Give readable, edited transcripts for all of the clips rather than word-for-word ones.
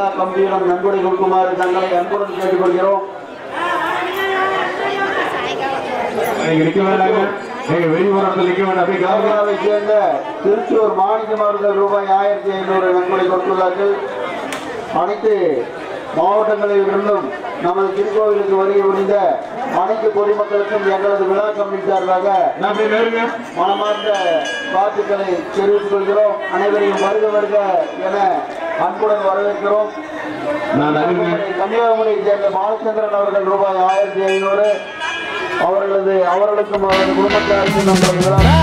விழா கமிட்டியிடம் நன்கொடை கொடுக்குமாறு தங்களை அன்புடன் கேட்டுக்கொள்கிறோம். கேரளாவை சேர்ந்த திருச்சூர் மாணிக்கம் அவர்கள் ரூபாய் 1500 நன்கொடை கொடுத்துள்ளார்கள். அனைத்து மாவட்டங்களில் இருந்தும் நமது திருக்கோவிலுக்கு வருகை புரிந்த அனைத்து பொதுமக்களுக்கும் எங்களது விழா கமிட்டி சார்பாக மனமார்ந்த வாழ்த்துக்களை தெரிவித்துக் கொள்கிறோம். அனைவரையும் வருக வருக என அன்புடன் வரவேற்கிறோம். கன்னியாகுமரியை சேர்ந்த பாலச்சந்திரன் அவர்கள் ரூபாய் 1500 அவர்களுக்கும் அவரது குடும்பத்தாருக்கும் நம்முடைய விழா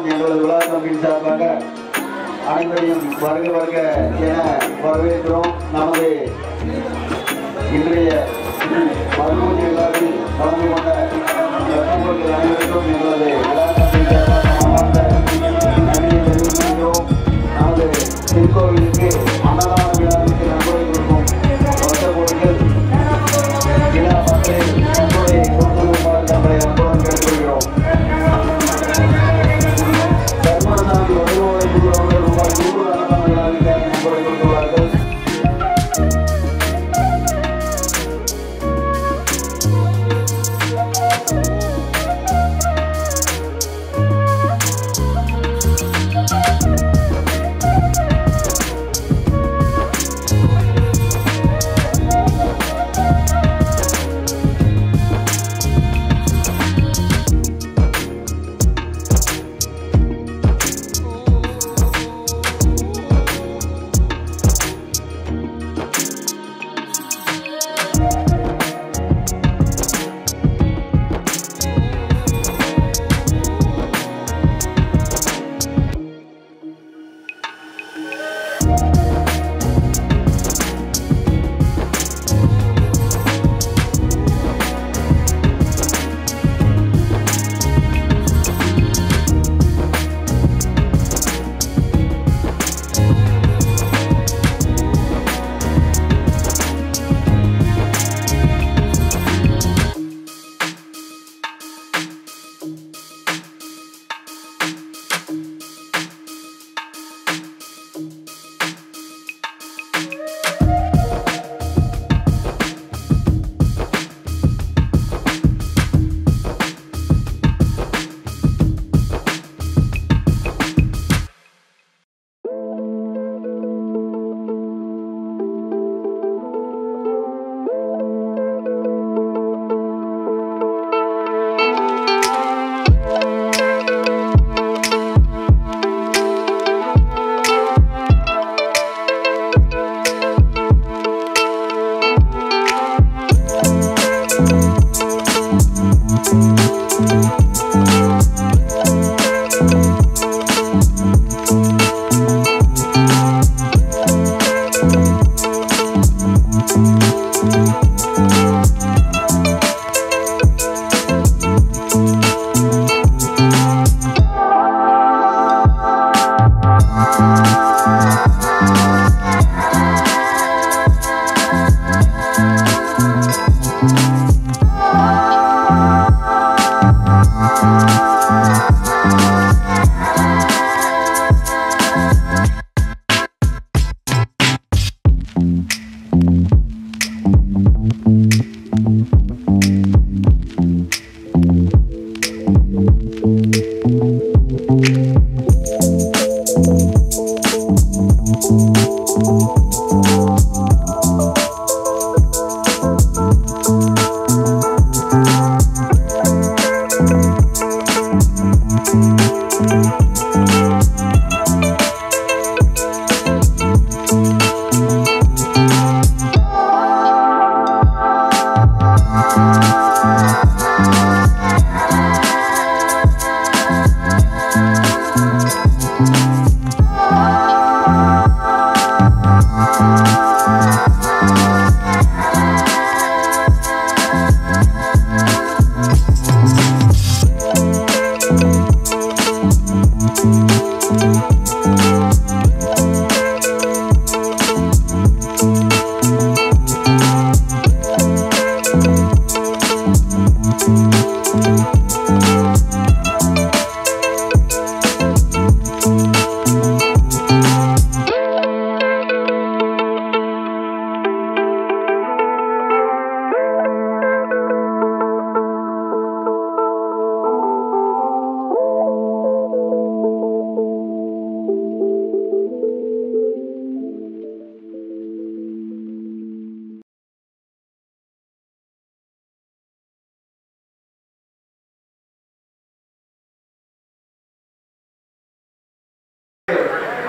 எங்களது விழா கமிட்டி சார்பாக அனைவரையும் வருக வருக என வரவேற்கிறோம். நமது இன்றைய மறுபூஜை விழாவில் கலந்து கொண்ட அனைவருக்கும் எங்களது விழா கமிட்டி சார்பாக நன்றியை தெரிவிக்கின்றோம். நமது திருக்கோவிலுக்கு அன்னதான விழாவிற்கு நன்கொடை கொடுக்கும் வருஷ கோடிகள் விழா மக்களில் நன்கொடை கொடுத்துமாறு தங்களை அன்புடன் கேட்டுக்கொள்கிறோம்.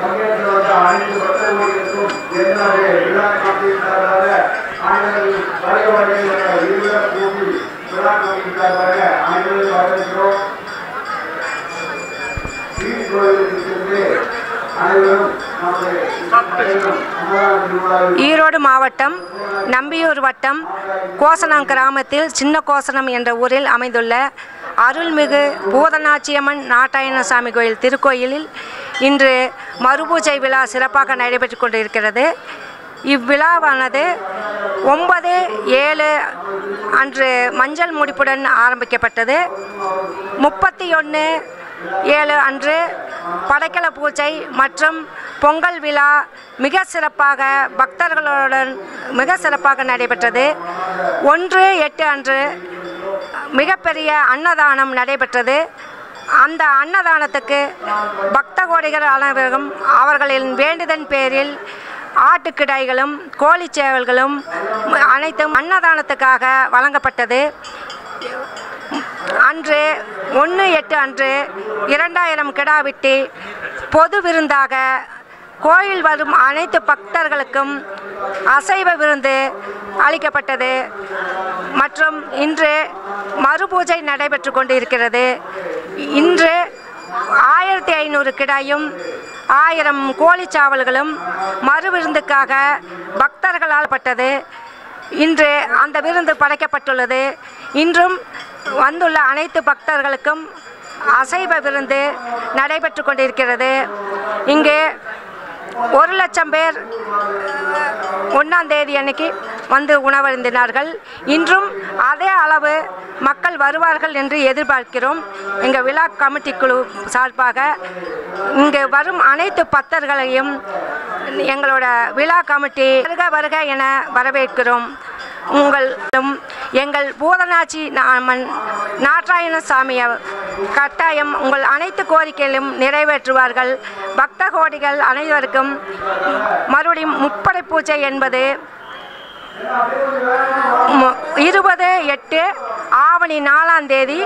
பங்கேற்று வந்த அனைத்து பக்தர்களுக்கும் என்னுடைய விழா கமிட்டியின் சார்பாக அனைவரும் வருக வருக என்ற இருவர கூப்பி விழா கமிட்டியின் சார்பாக அனைவரும் வரவேற்கிறோம். கோயிலுக்கு சென்று அனைவரும் ஈரோடு மாவட்டம் நம்பியூர் வட்டம் கோசனம் கிராமத்தில் சின்ன கோசனம் என்ற ஊரில் அமைந்துள்ள அருள்மிகு பூதநாச்சியம்மன் நாட்டாயனசாமி கோயில் திருக்கோயிலில் இன்று மறுபூஜை விழா சிறப்பாக நடைபெற்று கொண்டிருக்கிறது. இவ்விழாவானது 9/7 அன்று மஞ்சள் முடிப்புடன் ஆரம்பிக்கப்பட்டது. 31/7 அன்று படைக்கல பூஜை மற்றும் பொங்கல் விழா மிக சிறப்பாக பக்தர்களுடன் மிக சிறப்பாக நடைபெற்றது. 1/8 அன்று மிகப்பெரிய அன்னதானம் நடைபெற்றது. அந்த அன்னதானத்துக்கு பக்த கோடிகள் அனைவரும் அவர்களின் வேண்டுதல் பேரில் ஆட்டுக்கிடாய்களும் கோழிச்சேவல்களும் அனைத்தும் அன்னதானத்துக்காக வழங்கப்பட்டது. அன்று 1/8 அன்று 2000 கிடா வெட்டி பொது விருந்தாக கோயில் வரும் அனைத்து பக்தர்களுக்கும் அசைவ விருந்து அளிக்கப்பட்டது. மற்றும் இன்று மறுபூஜை நடைபெற்று கொண்டிருக்கிறது. இன்று 1500 கிடாயும் 1000 கோழிச்சாவல்களும் மறுவிருந்துக்காக பக்தர்களால் பட்டது. இன்று அந்த விருந்து படைக்கப்பட்டுள்ளது. இன்றும் வந்துள்ள அனைத்து பக்தர்களுக்கும் அசைவ விருந்து நடைபெற்று கொண்டிருக்கிறது. இங்கு 1,00,000 பேர் 1ஆம் தேதி அன்னைக்கு வந்து உணவருந்தினார்கள். இன்றும் அதே அளவு மக்கள் வருவார்கள் என்று எதிர்பார்க்கிறோம். எங்கள் விழா கமிட்டி குழு சார்பாக இங்கு வரும் அனைத்து பக்தர்களையும் எங்களோட விழா கமிட்டி வருக வருக என வரவேற்கிறோம். உங்களும் எங்கள் பூதநாச்சி அம்மன் நாட்டாயனசாமி கட்டாயம் உங்கள் அனைத்து கோரிக்கைகளும் நிறைவேற்றுவார்கள். பக்த கோடிகள் அனைவருக்கும் மறுபடியும் முப்படை பூஜை என்பது 20/8 ஆவணி 4ஆம் தேதி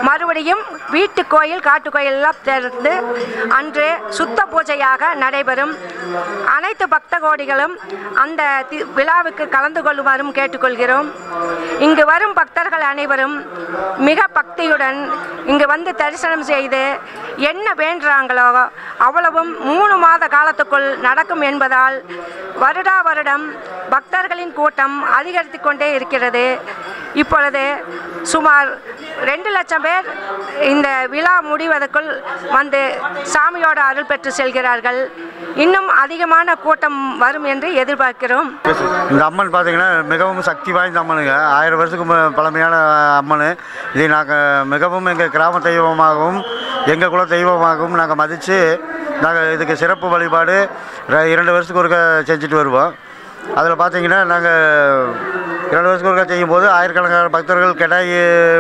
மறுபடியும் வீட்டு கோயில் காட்டு கோயிலெல்லாம் திறந்து அன்று சுத்த பூஜையாக நடைபெறும். அனைத்து பக்த கோடிகளும் அந்த விழாவுக்கு கலந்து கொள்ளுமாறும் கேட்டுக்கொள்கிறோம். இங்கு வரும் பக்தர்கள் அனைவரும் மிக பக்தியுடன் இங்கு வந்து தரிசனம் செய்து என்ன வேண்டுறாங்களோ அவ்வளவும் 3 மாத காலத்துக்குள் நடக்கும் என்பதால் வருடா வருடம் பக்தர்களின் கூட்டம் அதிகரித்து கொண்டே இருக்கிறது. இப்பொழுது சுமார் 2,00,000 பேர் இந்த விழா முடிவதற்குள் வந்து சாமியோட அருள் பெற்று செல்கிறார்கள். இன்னும் அதிகமான கூட்டம் வரும் என்று எதிர்பார்க்கிறோம். இந்த அம்மன் பார்த்தீங்கன்னா மிகவும் சக்தி வாய்ந்த அம்மனுங்க. 1000 வருஷத்துக்கு பழமையான அம்மன். இதை நாங்கள் மிகவும் எங்கள் கிராம தெய்வமாகவும் எங்கள் குல தெய்வமாகவும் நாங்கள் மதித்து நாங்கள் இதுக்கு சிறப்பு வழிபாடு 2 வருஷத்துக்கு ஒருக்க செஞ்சுட்டு வருவோம். அதில் பார்த்தீங்கன்னா நாங்கள் 2 வருஷத்துக்கு ஒருக்க செய்யும்போது ஆயிரக்கணக்கான பக்தர்கள் கிடாய்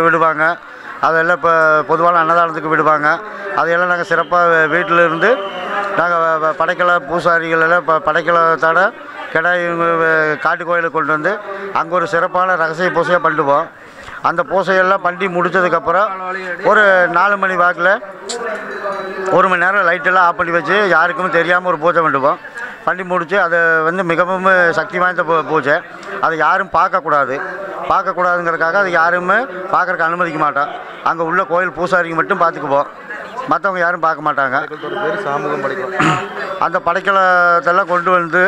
விடுவாங்க. அதெல்லாம் இப்போ பொதுவான அன்னதானத்துக்கு விடுவாங்க. அதையெல்லாம் நாங்கள் சிறப்பாக வீட்டில் இருந்து நாங்கள் படைக்கல பூசாரிகள் எல்லாம் படைக்கலத்தோட கிடாய் காட்டு கோயிலுக்கு கொண்டு வந்து அங்கே ஒரு சிறப்பான ரகசிய பூசையாக பண்ணுவோம். அந்த பூசையெல்லாம் பண்ணி முடித்ததுக்கப்புறம் ஒரு 4 மணி வாக்கில் 1 மணி நேரம் லைட்டெல்லாம் ஆஃப் பண்ணி வச்சு யாருக்குமே தெரியாமல் ஒரு பூஜை பண்ணுவோம். பண்ணி முடித்து அதை வந்து மிகவும் சக்தி வாய்ந்த பூஜை. அதை யாரும் பார்க்கக்கூடாதுங்கிறதுக்காக அதை யாருமே பார்க்குறக்கு அனுமதிக்க மாட்டோம். அங்கே உள்ள கோயில் பூசாரிக்கு மட்டும் பார்த்துக்குவோம். மற்றவங்க யாரும் பார்க்க மாட்டாங்க. அந்த படைக்கலத்தெல்லாம் கொண்டு வந்து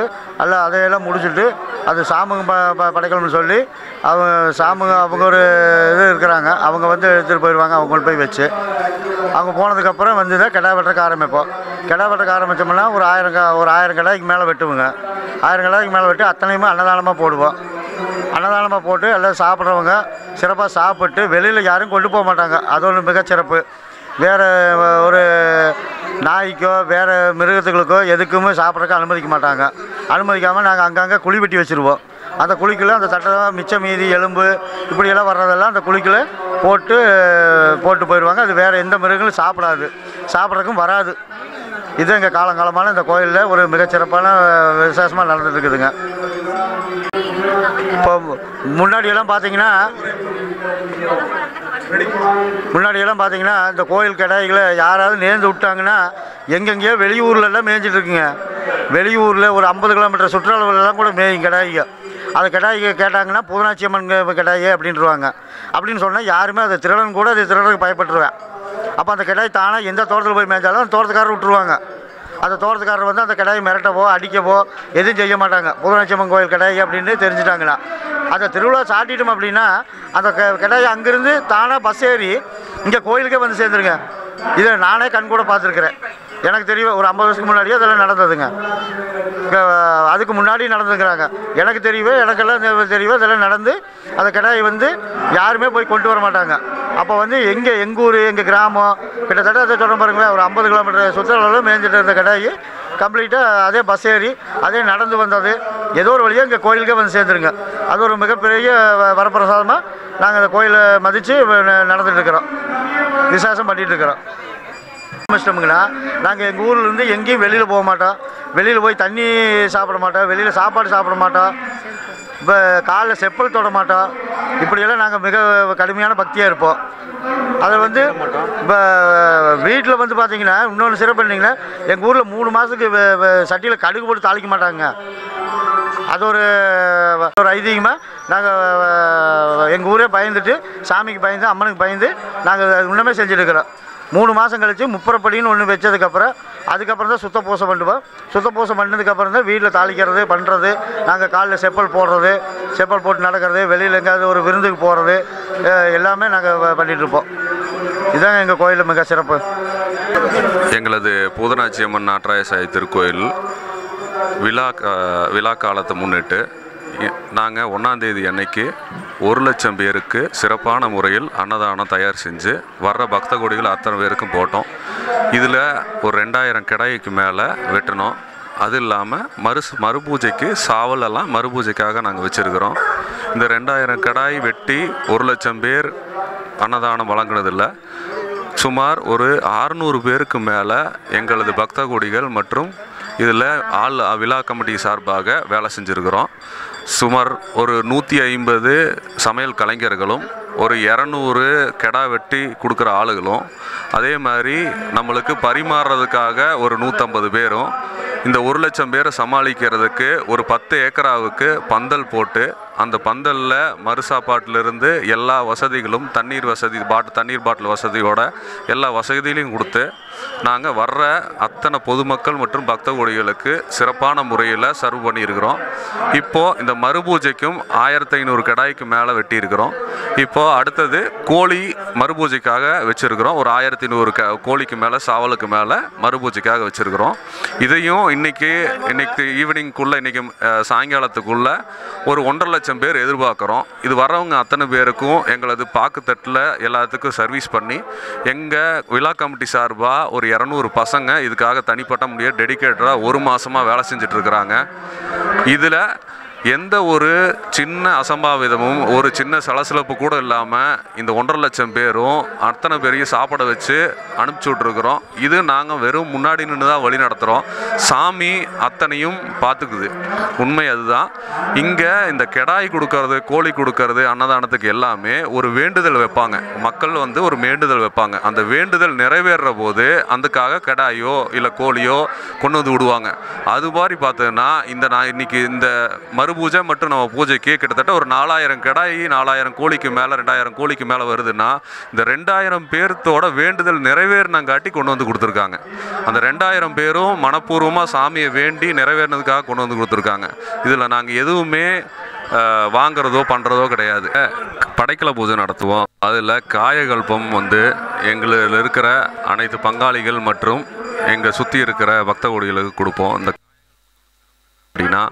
அதையெல்லாம் முடிச்சுட்டு அது சாமுகம் படைக்கலம்னு சொல்லி அவங்க ஒரு இது இருக்கிறாங்க. அவங்க வந்து எடுத்துகிட்டு போயிடுவாங்க. அவங்க கொண்டு போய் வச்சு அவங்க போனதுக்கப்புறம் வந்து தான் கிடா வெட்டுறக்கு ஆரம்பிப்போம். கிடா வெட்டுறக்கு ஆரம்பித்தோம்னா ஒரு 1000 கிடாய்க்கு மேலே வெட்டுவோங்க. 1000 கிடாய்க்கு மேலே வெட்டி அத்தனையுமே அன்னதானமாக போடுவோம். அன்னதானமாக போட்டு எல்லாம் சாப்பிட்றவங்க சிறப்பாக சாப்பிட்டு வெளியில் யாரும் கொண்டு போக மாட்டாங்க. அது ஒன்று மிகச்சிறப்பு. வேறு ஒரு நாய்க்கோ வேறு மிருகத்துகளுக்கோ எதுக்குமே சாப்பிட்றதுக்கு அனுமதிக்க மாட்டாங்க. அனுமதிக்காமல் நாங்கள் அங்கங்கே குழி வெட்டி வச்சுருவோம். அந்த குழிக்குள்ளே அந்த தட்டை மிச்சம் மீதி எலும்பு இப்படியெல்லாம் வர்றதெல்லாம் அந்த குழிக்குள்ளே போட்டு போயிடுவாங்க. அது வேறு எந்த மிருகங்களும் சாப்பிட்றதுக்கும் வராது. இது எங்கள் காலங்காலமான இந்த கோயிலில் ஒரு மிகச்சிறப்பான விசேஷமாக நடந்துட்டு இருக்குதுங்க. இப்போ முன்னாடியெல்லாம் பார்த்தீங்கன்னா முன்னாடியெல்லாம் பார்த்தீங்கன்னா இந்த கோயில் கடாய்களை யாராவது நேர்ந்து விட்டாங்கன்னா எங்கெங்கேயோ வெளியூர்லெல்லாம் மேய்ஞ்சிட்டு இருக்குங்க. வெளியூரில் ஒரு 50 கிலோமீட்டர் சுற்றுலாவிலலாம் கூட மேயும் கடாய்ங்க. அது கடாய்க்கு கேட்டாங்கன்னா பூதனாச்சி அம்மன் கடாயே அப்படின்ட்டுருவாங்க. அப்படின்னு சொன்னால் யாருமே அதை திருடன் கூட அதை திருடனுக்கு பயப்பட்டுருவேன். அப்போ அந்த கடாய் தானாக எந்த தோட்டத்தில் போய் மேய்ஞ்சாலும் அந்த தோட்டத்துக்காரர் விட்டுருவாங்க. அந்த தோட்டத்துக்காரர் வந்து அந்த கடாயை மிரட்டவோ அடிக்கவோ எதுவும் செய்ய மாட்டாங்க. பூதனாச்சி அம்மன் கோயில் கடாய் அப்படின்னு தெரிஞ்சுட்டாங்கன்னா அந்த திருவிழா சாட்டிட்டோம் அப்படின்னா அந்த கடாயை அங்கேருந்து தானாக பஸ் ஏறி இங்கே கோயிலுக்கே வந்து சேர்ந்துருங்க. இதை நானே கண் கூட பார்த்துருக்குறேன். எனக்கு தெரியும் ஒரு 50 வருஷத்துக்கு முன்னாடியே அதெல்லாம் நடந்ததுங்க. அதுக்கு முன்னாடி நடந்துக்கிறாங்க. எனக்கு எனக்கெல்லாம் தெரியும் இதெல்லாம் நடந்து அந்த கடாயை வந்து யாருமே போய் கொண்டு வர மாட்டாங்க. அப்போ வந்து எங்கள் ஊர் எங்கள் கிராமம் கிட்டத்தட்ட அதை சொல்ல பாருங்களேன் ஒரு 50 கிலோமீட்டர் சுற்றுலாவில் மேய்ஞ்சிட்டு இருந்த கடாயி கம்ப்ளீட்டாக அதே பஸ் ஏறி அதே நடந்து வந்தது ஏதோ ஒரு வழியாக இங்கே கோயிலுக்கே வந்து சேர்ந்துருங்க. அது ஒரு மிகப்பெரிய வரப்பிரசாதமாக நாங்கள் அந்த கோயிலை மதித்து நடந்துகிட்ருக்குறோம், விசேஷம் பண்ணிகிட்ருக்குறோம். இஷ்டமுங்கன்னா நாங்கள் எங்கள் ஊர்லேருந்து எங்கேயும் வெளியில் போக மாட்டோம். வெளியில் போய் தண்ணி சாப்பிட மாட்டோம், வெளியில் சாப்பாடு சாப்பிட மாட்டோம், இப்போ காலில் செப்பல் தொட மாட்டோம். இப்படியெல்லாம் நாங்கள் மிக கடுமையான பக்தியாக இருப்போம். அதை வந்து இப்போ வீட்டில் வந்து பார்த்தீங்கன்னா இன்னொன்று சிறப்பு பண்ணிங்கன்னா எங்கள் ஊரில் 3 மாதத்துக்கு சட்டியில் கடுகு போட்டு தாளிக்க மாட்டாங்க. அது ஒரு ஐதீகமாக நாங்கள் எங்கள் ஊரே பயந்துட்டு சாமிக்கு பயந்து அம்மனுக்கு பயந்து நாங்கள் இன்னுமே செஞ்சுருக்கிறோம். 3 மாதம் கழித்து முப்புறப்படின்னு ஒன்று வச்சதுக்கப்புறம் அதுக்கப்புறம் தான் சுத்தப்பூசை பண்ணுவோம். சுத்தப்பூசை பண்ணதுக்கப்புறம் தான் வீட்டில் தாளிக்கிறது பண்ணுறது. நாங்கள் காலில் செப்பல் போடுறது, செப்பல் போட்டு நடக்கிறது, வெளியில் எங்கேயாவது ஒரு விருந்துக்கு போகிறது எல்லாமே நாங்கள் பண்ணிகிட்ருப்போம். இதுதான் எங்கள் கோயிலில் மிக சிறப்பு. எங்களது பூதனாச்சி அம்மன் நாட்டராயசாயி திருக்கோயில் விழா காலத்தை முன்னிட்டு நாங்கள் 1ஆம் தேதி அன்னைக்கு 1,00,000 பேருக்கு சிறப்பான முறையில் அன்னதானம் தயார் செஞ்சு வர்ற பக்த கோடிகள் அத்தனை பேருக்கும் போட்டோம். இதில் ஒரு 2000 கடாய்க்கு மேலே வெட்டினோம். அது இல்லாமல் மறுபூஜைக்கு சாவலெல்லாம் மறுபூஜைக்காக நாங்கள் வச்சுருக்கிறோம். இந்த 2000 கடாய் வெட்டி 1,00,000 பேர் அன்னதானம் வழங்கினதில்லை. சுமார் ஒரு 600 பேருக்கு மேலே எங்களது பக்த கோடிகள் மற்றும் இதில் விழா கமிட்டி சார்பாக வேலை செஞ்சுருக்கிறோம். சுமார் ஒரு 150 சமையல் கலைஞர்களும் ஒரு 200 கெடா வெட்டி கொடுக்குற ஆளுகளும் அதே மாதிரி நம்மளுக்கு பரிமாறுறதுக்காக ஒரு 150 பேரும் இந்த 1,00,000 பேரை சமாளிக்கிறதுக்கு ஒரு 10 ஏக்கராவுக்கு பந்தல் போட்டு அந்த பந்தலில் மறுசாப்பாட்டிலிருந்து எல்லா வசதிகளும் தண்ணீர் பாட்டில் வசதியோட எல்லா வசதிகளையும் கொடுத்து நாங்கள் வர்ற அத்தனை பொதுமக்கள் மற்றும் பக்த கோடிகளுக்கு சிறப்பான முறையில் சர்வ் பண்ணியிருக்கிறோம். இப்போது இந்த மறுபூஜைக்கும் 1500 கடாய்க்கு மேலே வெட்டியிருக்கிறோம். இப்போது அடுத்தது கோழி மறுபூஜைக்காக வச்சுருக்கிறோம். ஒரு 1500 கோழிக்கு மேலே சாவலுக்கு மேலே மறுபூஜைக்காக வச்சுருக்கிறோம். இதையும் இன்றைக்கி ஈவினிங்குள்ளே இன்றைக்கி சாயங்காலத்துக்குள்ளே ஒரு 1,50,000 பேர் எதிர்பார்க்குறோம். இது வரவங்க அத்தனை பேருக்கும் எங்களது பாக்குத்தட்டில் எல்லாத்துக்கும் சர்வீஸ் பண்ணி எங்கள் விழா கமிட்டி சார்பாக ஒரு 200 பசங்க இதுக்காக தனிப்பட்ட முறையாக டெடிக்கேட்டடாக 1 மாதமாக வேலை செஞ்சிட்ருக்குறாங்க. இதில் எந்த ஒரு சின்ன அசம்பாவிதமும் ஒரு சின்ன சலசலப்பு கூட இல்லாமல் இந்த 1,50,000 பேரும் அத்தனை பேரையும் சாப்பிட வச்சு அனுப்பிச்சி விட்ருக்குறோம். இது நாங்கள் வெறும் முன்னாடி நின்று தான் வழி நடத்துகிறோம். சாமி அத்தனையும் பார்த்துக்குது. உண்மை அதுதான். இங்கே இந்த கெடாய் கொடுக்கறது, கோழி கொடுக்கறது, அன்னதானத்துக்கு எல்லாமே ஒரு வேண்டுதல் வைப்பாங்க. மக்கள் வந்து ஒரு வேண்டுதல் வைப்பாங்க. அந்த வேண்டுதல் நிறைவேறுற போது அதுக்காக கெடாயோ இல்லை கோழியோ கொண்டு வந்து விடுவாங்க. அது மாதிரி பார்த்தோன்னா நான் இன்னைக்கு இந்த மறுபூஜை மற்றும் நம்ம பூஜைக்கு கிட்டத்தட்ட ஒரு 4000 கடாய் 4000 கோழிக்கு மேலே 2000 கோழிக்கு மேலே வருதுன்னா இந்த 2000 பேர்த்தோட வேண்டுதல் நிறைவேறினங்காட்டி கொண்டு வந்து கொடுத்துருக்காங்க. அந்த 2000 பேரும் மனப்பூர்வமாக சாமியை வேண்டி நிறைவேறினதுக்காக கொண்டு வந்து கொடுத்துருக்காங்க. இதில் நாங்கள் எதுவுமே வாங்கிறதோ பண்ணுறதோ கிடையாது. படைக்கல பூஜை நடத்துவோம். அதில் காயகல்பம் வந்து எங்களில் இருக்கிற அனைத்து பங்காளிகள் மற்றும் எங்கள் சுற்றி இருக்கிற பக்த கோடிகளுக்கு கொடுப்போம். இந்த அப்படின்னா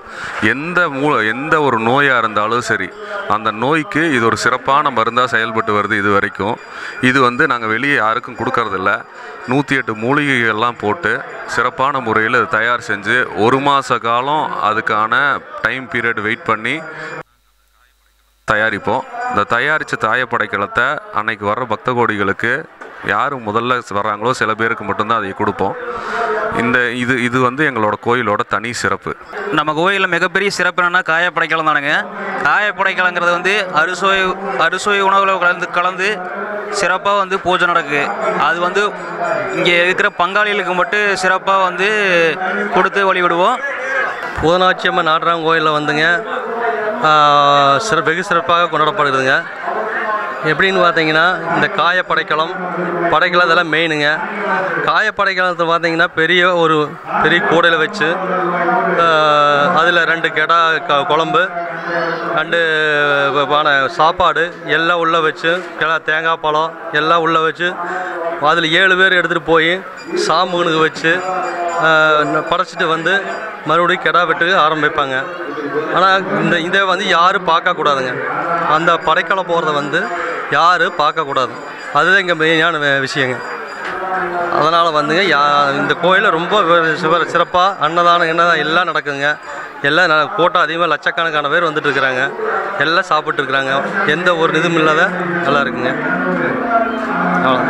எந்த ஒரு நோயாக இருந்தாலும் சரி அந்த நோய்க்கு இது ஒரு சிறப்பான மருந்தாக செயல்பட்டு வருது. இது வரைக்கும் இது வந்து நாங்கள் வெளியே யாருக்கும் கொடுக்கறதில்ல. 108 மூலிகைகள்லாம் போட்டு சிறப்பான முறையில் இது தயார் செஞ்சு 1 மாத காலம் அதுக்கான டைம் பீரியட் வெயிட் பண்ணி தயாரிப்போம். இந்த தயாரித்த தாயப்படைக்கலத்தை அன்னைக்கு வர்ற பக்த கோடிகளுக்கு யார் முதல்ல வர்றாங்களோ சில பேருக்கு மட்டும்தான் அதை கொடுப்போம். இது வந்து எங்களோட கோயிலோட தனி சிறப்பு. நம்ம கோயிலில் மிகப்பெரிய சிறப்பு என்னென்னா காயப்படைக்கலம் தானுங்க. காயப்படைக்கலங்கிறது வந்து அறுசுவை உணவுகளை கலந்து சிறப்பாக வந்து பூஜை நடக்குது. அது வந்து இங்கே இருக்கிற பங்காளிகளுக்கு மட்டும் சிறப்பாக வந்து கொடுத்து வழிபடுவோம். பூதனாச்சியம்மன் நாட்டராம் கோயிலில் வந்துங்க வெகு சிறப்பாக கொண்டாடப்படுதுங்க. எப்படின்னு பார்த்தீங்கன்னா இந்த காயப்படைக்கலம் இதெல்லாம் மெயினுங்க. காயப்படைக்கலத்தை பார்த்தீங்கன்னா பெரிய கூடையில் வச்சு அதில் 2 கெடா குழம்பு 2 பானை சாப்பாடு எல்லாம் உள்ளே வச்சு தேங்காய் பழம் எல்லாம் உள்ளே வச்சு அதில் 7 பேர் எடுத்துகிட்டு போய் சாமுகனுக்கு வச்சு படைச்சிட்டு வந்து மறுபடியும் கெடா வெட்டுக்கு ஆரம்பிப்பாங்க. ஆனால் இதை வந்து யாரும் பார்க்கக்கூடாதுங்க. அந்த படைக்கலம் போகிறத வந்து யாரும் பார்க்கக்கூடாது. அதுதான் இங்கே மெயினான விஷயங்க. அதனால் வந்துங்க இந்த கோயிலில் ரொம்ப சிறப்பாக அன்னதானம் எல்லாம் நடக்குதுங்க. எல்லாம் கூட்டம் அதிகமாக லட்சக்கணக்கான பேர் வந்துட்டு இருக்கிறாங்க. எல்லாம் சாப்பிட்டு இருக்கிறாங்க. எந்த ஒரு இதுவும் இல்லாத நல்லா இருக்குங்க. அவ்வளோ.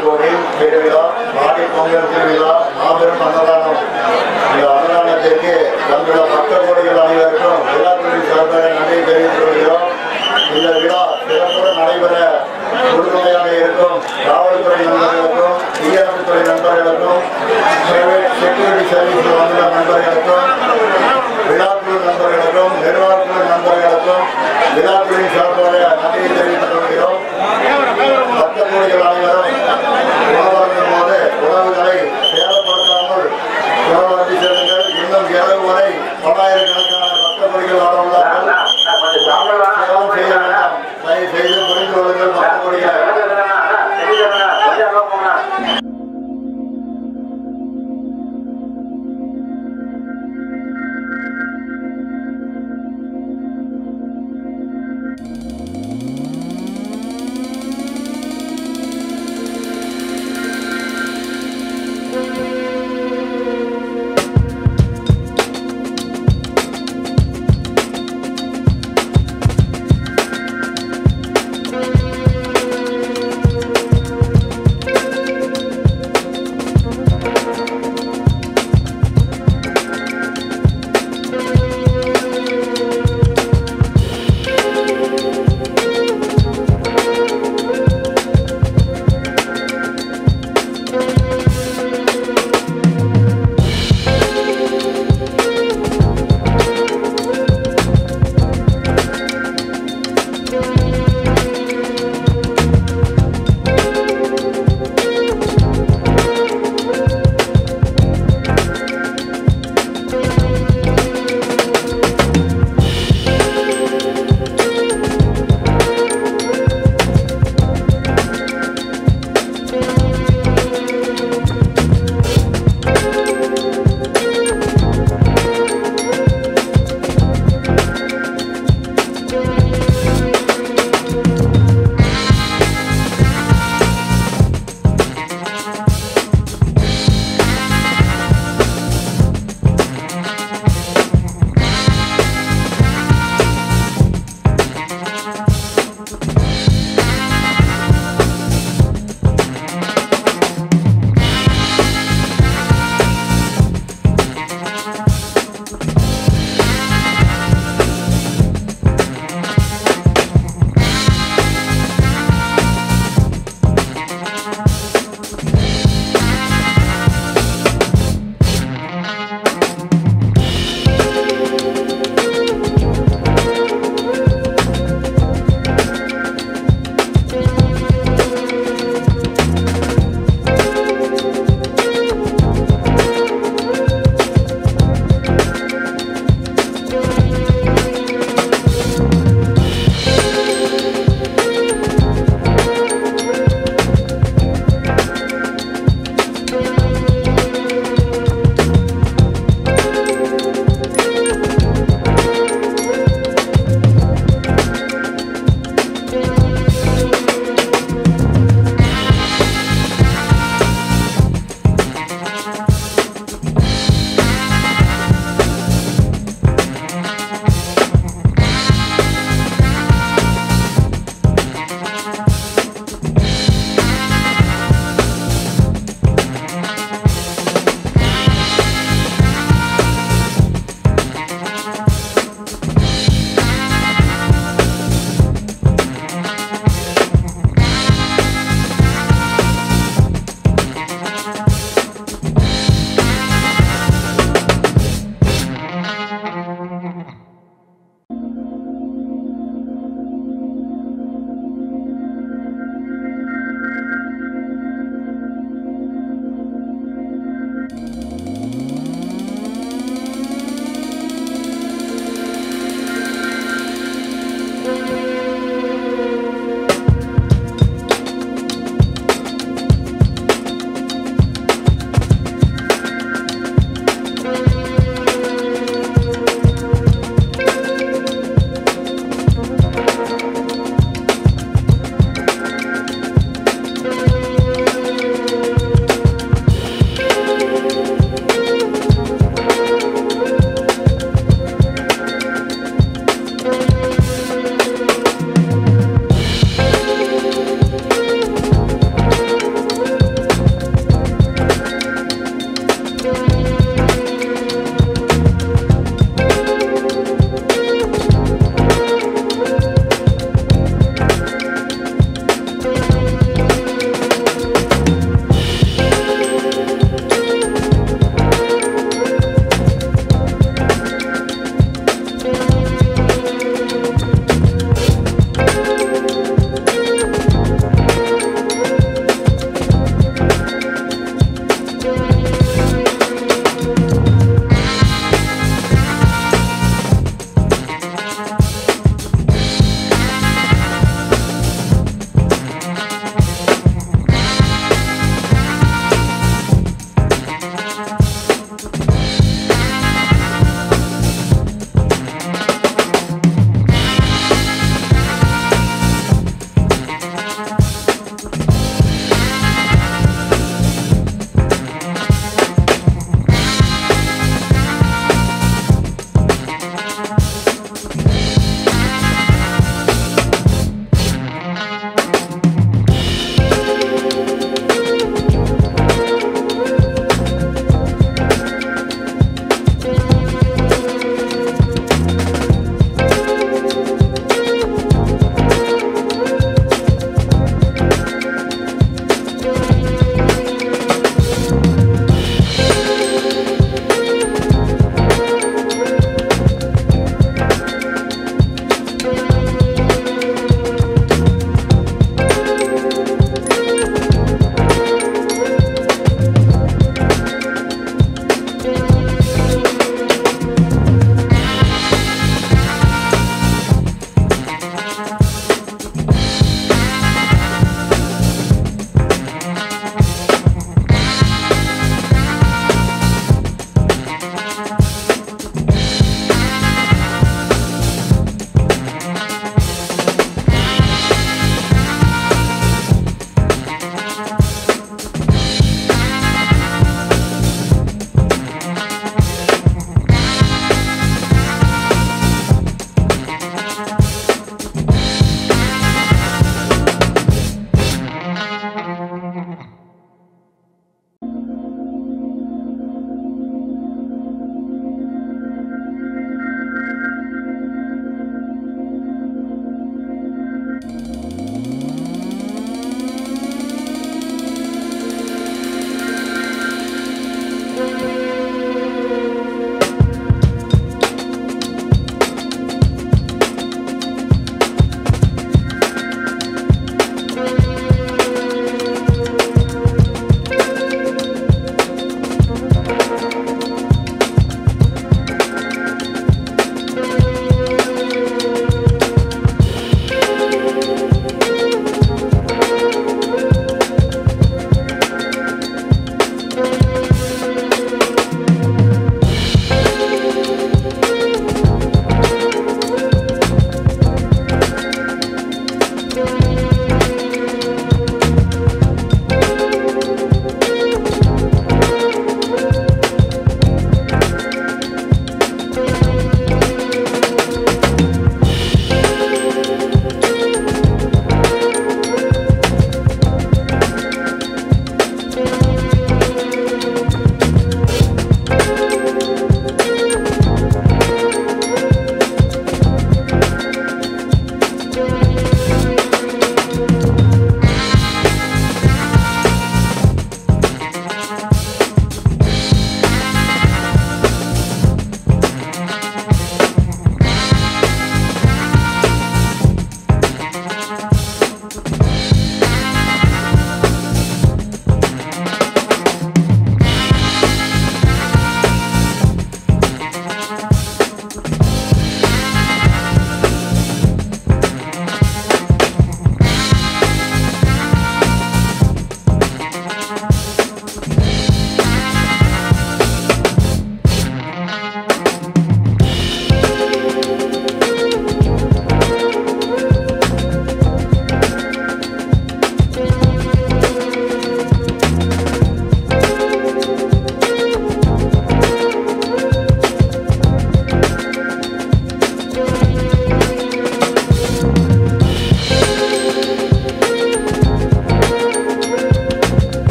வீட்டுக்கோவில் திருவிழா, மாடி பொங்கல் திருவிழா, மாபெரும் அன்னதானம். இந்த அன்னதானத்திற்கு வந்துள்ள பக்த கோடிகள் அனைவருக்கும் விழாக்குழுவின் சார்பாக நன்றி தெரிவித்துக் கொள்கிறோம். இந்த விழா சிறப்புடன் நடைபெற உறுதுணையாக இருக்கும் காவல்துறை நண்பர்களுக்கும், தீயணைப்புத்துறை நண்பர்களுக்கும், பிரைவேட் செக்யூரிட்டி சர்வீஸில் வந்துள்ள நண்பர்களுக்கும், விழாக்குழு நண்பர்களுக்கும், நிர்வாகக்குழு நண்பர்களுக்கும் விழாக்குழுவின் சார்பாக நன்றியை தெரிவித்துக் கொள்கிறோம். பக்த கோடிகள் அனைவரும் உணவருந்தும் போது உணவுகளை சேதப்படுத்தாமல் உணவருந்தி செல்லுங்கள். இன்னும் இரவு வரை பல்லாயிரக்கணக்கான பக்த கோடிகள் வாழ உள்ளார்கள். சேவம் செய்ய வேண்டாம். தயவு செய்து புரிந்து கொள்ளுங்கள். பக்த கோடிகள்